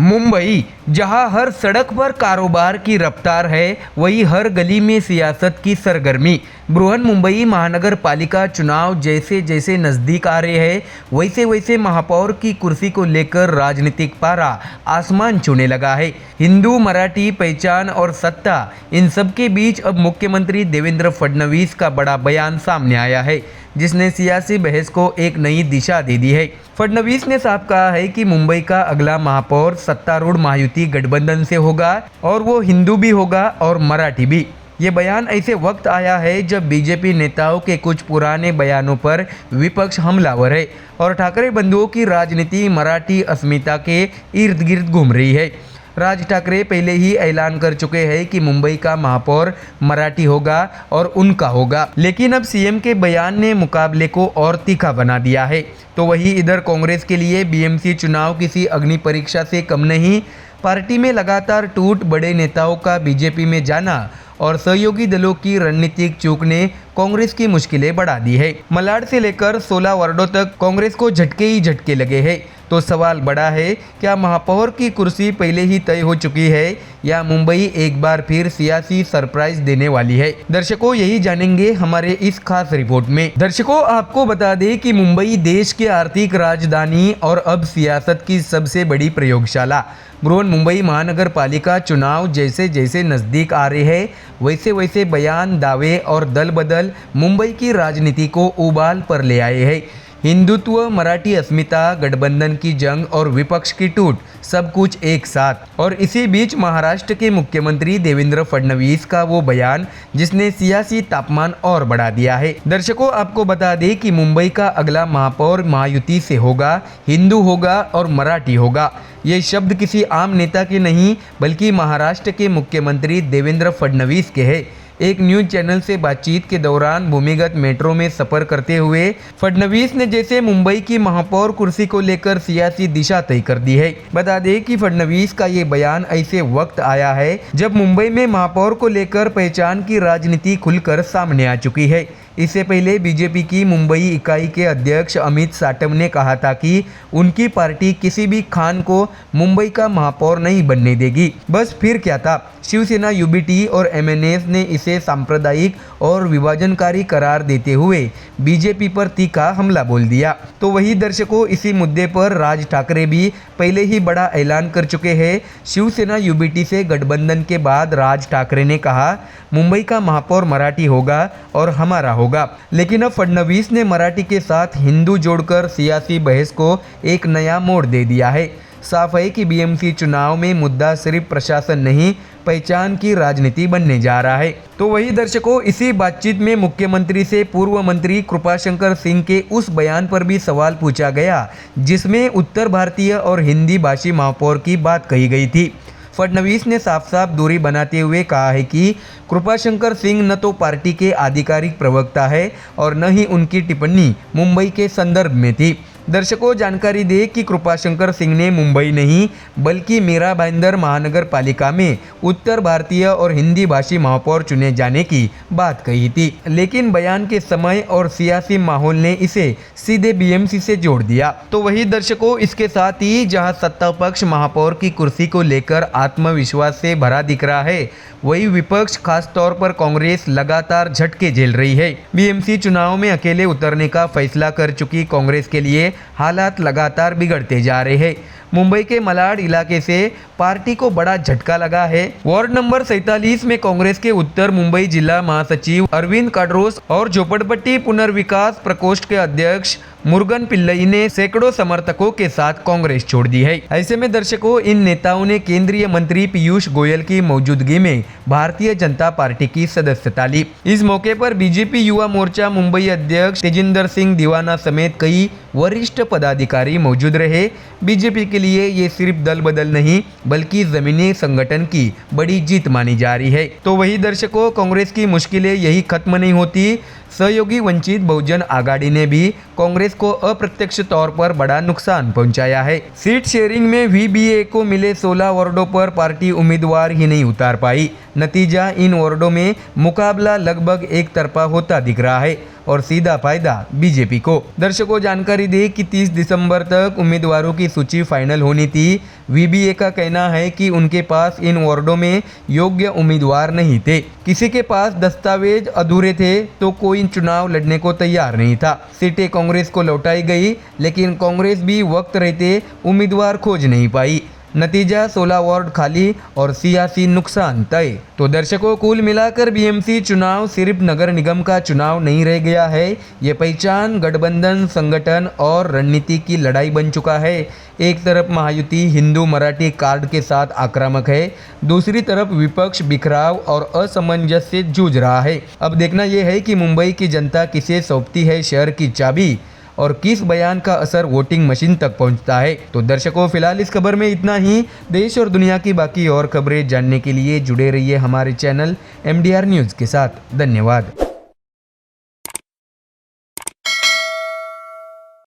मुंबई, जहां हर सड़क पर कारोबार की रफ्तार है, वहीं हर गली में सियासत की सरगर्मी। बृहन मुंबई महानगर पालिका चुनाव जैसे जैसे नज़दीक आ रहे हैं, वैसे वैसे महापौर की कुर्सी को लेकर राजनीतिक पारा आसमान छूने लगा है। हिंदू, मराठी, पहचान और सत्ता, इन सब के बीच अब मुख्यमंत्री देवेंद्र फडणवीस का बड़ा बयान सामने आया है, जिसने सियासी बहस को एक नई दिशा दे दी है। फडणवीस ने साफ कहा है कि मुंबई का अगला महापौर सत्तारूढ़ महायुति गठबंधन से होगा और वो हिंदू भी होगा और मराठी भी। ये बयान ऐसे वक्त आया है जब बीजेपी नेताओं के कुछ पुराने बयानों पर विपक्ष हमलावर है और ठाकरे बंधुओं की राजनीति मराठी अस्मिता के इर्द गिर्द घूम रही है। राज ठाकरे पहले ही ऐलान कर चुके हैं कि मुंबई का महापौर मराठी होगा और उनका होगा, लेकिन अब सीएम के बयान ने मुकाबले को और तीखा बना दिया है। तो वही इधर कांग्रेस के लिए बीएमसी चुनाव किसी अग्नि परीक्षा से कम नहीं। पार्टी में लगातार टूट, बड़े नेताओं का बीजेपी में जाना और सहयोगी दलों की रणनीतिक चूक ने कांग्रेस की मुश्किलें बढ़ा दी है। मलाड से लेकर 16 वार्डों तक कांग्रेस को झटके ही झटके लगे हैं। तो सवाल बड़ा है, क्या महापौर की कुर्सी पहले ही तय हो चुकी है या मुंबई एक बार फिर सियासी सरप्राइज देने वाली है? दर्शकों, यही जानेंगे हमारे इस खास रिपोर्ट में। दर्शकों, आपको बता दें कि मुंबई देश की आर्थिक राजधानी और अब सियासत की सबसे बड़ी प्रयोगशाला। बृहन मुंबई महानगर पालिका चुनाव जैसे जैसे नज़दीक आ रहे हैं, वैसे वैसे बयान, दावे और दल बदल मुंबई की राजनीति को उबाल पर ले आए हैं। हिंदुत्व, मराठी अस्मिता, गठबंधन की जंग और विपक्ष की टूट, सब कुछ एक साथ। और इसी बीच महाराष्ट्र के मुख्यमंत्री देवेंद्र फडणवीस का वो बयान जिसने सियासी तापमान और बढ़ा दिया है। दर्शकों, आपको बता दें कि मुंबई का अगला महापौर महायुति से होगा, हिंदू होगा और मराठी होगा। ये शब्द किसी आम नेता के नहीं, बल्कि महाराष्ट्र के मुख्यमंत्री देवेंद्र फडणवीस के हैं। एक न्यूज चैनल से बातचीत के दौरान भूमिगत मेट्रो में सफर करते हुए फडणवीस ने जैसे मुंबई की महापौर कुर्सी को लेकर सियासी दिशा तय कर दी है। बता दें कि फडणवीस का ये बयान ऐसे वक्त आया है जब मुंबई में महापौर को लेकर पहचान की राजनीति खुलकर सामने आ चुकी है। इससे पहले बीजेपी की मुंबई इकाई के अध्यक्ष अमित साटम ने कहा था कि उनकी पार्टी किसी भी खान को मुंबई का महापौर नहीं बनने देगी। बस फिर क्या था, शिवसेना, यूबीटी और एमएनएस ने इसे सांप्रदायिक और विभाजनकारी करार देते हुए बीजेपी पर तीखा हमला बोल दिया। तो वही दर्शकों, इसी मुद्दे पर राज ठाकरे भी पहले ही बड़ा ऐलान कर चुके हैं। शिवसेना यूबीटी से गठबंधन के बाद राज ठाकरे ने कहा, मुंबई का महापौर मराठी होगा और हमारा होगा। लेकिन अब फडणवीस ने मराठी के साथ हिंदू जोड़कर सियासी बहस को एक नया मोड़ दे दिया है। साफ है कि बीएमसी चुनाव में मुद्दा सिर्फ प्रशासन नहीं, पहचान की राजनीति बनने जा रहा है। तो वही दर्शकों, इसी बातचीत में मुख्यमंत्री से पूर्व मंत्री कृपाशंकर सिंह के उस बयान पर भी सवाल पूछा गया जिसमें उत्तर भारतीय और हिंदी भाषी महापौर की बात कही गई थी। फडणवीस ने साफ साफ दूरी बनाते हुए कहा है कि कृपाशंकर सिंह न तो पार्टी के आधिकारिक प्रवक्ता है और न ही उनकी टिप्पणी मुंबई के संदर्भ में थी। दर्शकों, जानकारी दे कि कृपाशंकर सिंह ने मुंबई नहीं बल्कि मीरा भाईंदर महानगर पालिका में उत्तर भारतीय और हिंदी भाषी महापौर चुने जाने की बात कही थी, लेकिन बयान के समय और सियासी माहौल ने इसे सीधे बीएमसी से जोड़ दिया। तो वही दर्शकों, इसके साथ ही जहां सत्ता पक्ष महापौर की कुर्सी को लेकर आत्मविश्वास से भरा दिख रहा है, वही विपक्ष खास तौर पर कांग्रेस लगातार झटके झेल रही है। बीएमसी चुनाव में अकेले उतरने का फैसला कर चुकी कांग्रेस के लिए हालात लगातार बिगड़ते जा रहे हैं। मुंबई के मलाड इलाके से पार्टी को बड़ा झटका लगा है। वार्ड नंबर 47 में कांग्रेस के उत्तर मुंबई जिला महासचिव अरविंद काड्रोस और झोपड़पट्टी पुनर्विकास प्रकोष्ठ के अध्यक्ष मुरुगन पिल्लई ने सैकड़ों समर्थकों के साथ कांग्रेस छोड़ दी है। ऐसे में दर्शकों, इन नेताओं ने केंद्रीय मंत्री पीयूष गोयल की मौजूदगी में भारतीय जनता पार्टी की सदस्यता ली। इस मौके पर बीजेपी युवा मोर्चा मुंबई अध्यक्ष तेजिंदर सिंह दीवाना समेत कई वरिष्ठ पदाधिकारी मौजूद रहे। बीजेपी के लिए ये सिर्फ दल बदल नहीं बल्कि जमीनी संगठन की बड़ी जीत मानी जा रही है। तो वही दर्शकों, कांग्रेस की मुश्किलें यही खत्म नहीं होती। सहयोगी वंचित बहुजन आघाड़ी ने भी कांग्रेस को अप्रत्यक्ष तौर पर बड़ा नुकसान पहुंचाया है। सीट शेयरिंग में वीबीए को मिले 16 वार्डों पर पार्टी उम्मीदवार ही नहीं उतार पाई। नतीजा, इन वार्डों में मुकाबला लगभग एक तरफा होता दिख रहा है और सीधा फायदा बीजेपी को। दर्शकों, जानकारी दे कि 30 दिसंबर तक उम्मीदवारों की सूची फाइनल होनी थी, वीबीए का कहना है कि उनके पास इन वार्डों में योग्य उम्मीदवार नहीं थे। किसी के पास दस्तावेज अधूरे थे तो कोई चुनाव लड़ने को तैयार नहीं था। सीटें कांग्रेस को लौटाई गई, लेकिन कांग्रेस भी वक्त रहते उम्मीदवार खोज नहीं पाई। नतीजा 16 वार्ड खाली और सियासी नुकसान तय। तो दर्शकों, कुल मिलाकर बीएमसी चुनाव सिर्फ नगर निगम का चुनाव नहीं रह गया है, ये पहचान, गठबंधन, संगठन और रणनीति की लड़ाई बन चुका है। एक तरफ महायुति हिंदू मराठी कार्ड के साथ आक्रामक है, दूसरी तरफ विपक्ष बिखराव और असमंजस से जूझ रहा है। अब देखना यह है कि मुंबई की जनता किसे सौंपती है शहर की चाबी और किस बयान का असर वोटिंग मशीन तक पहुंचता है। तो दर्शकों, फिलहाल इस खबर में इतना ही। देश और दुनिया की बाकी और खबरें जानने के लिए जुड़े रहिए हमारे चैनल MDR न्यूज़ के साथ। धन्यवाद।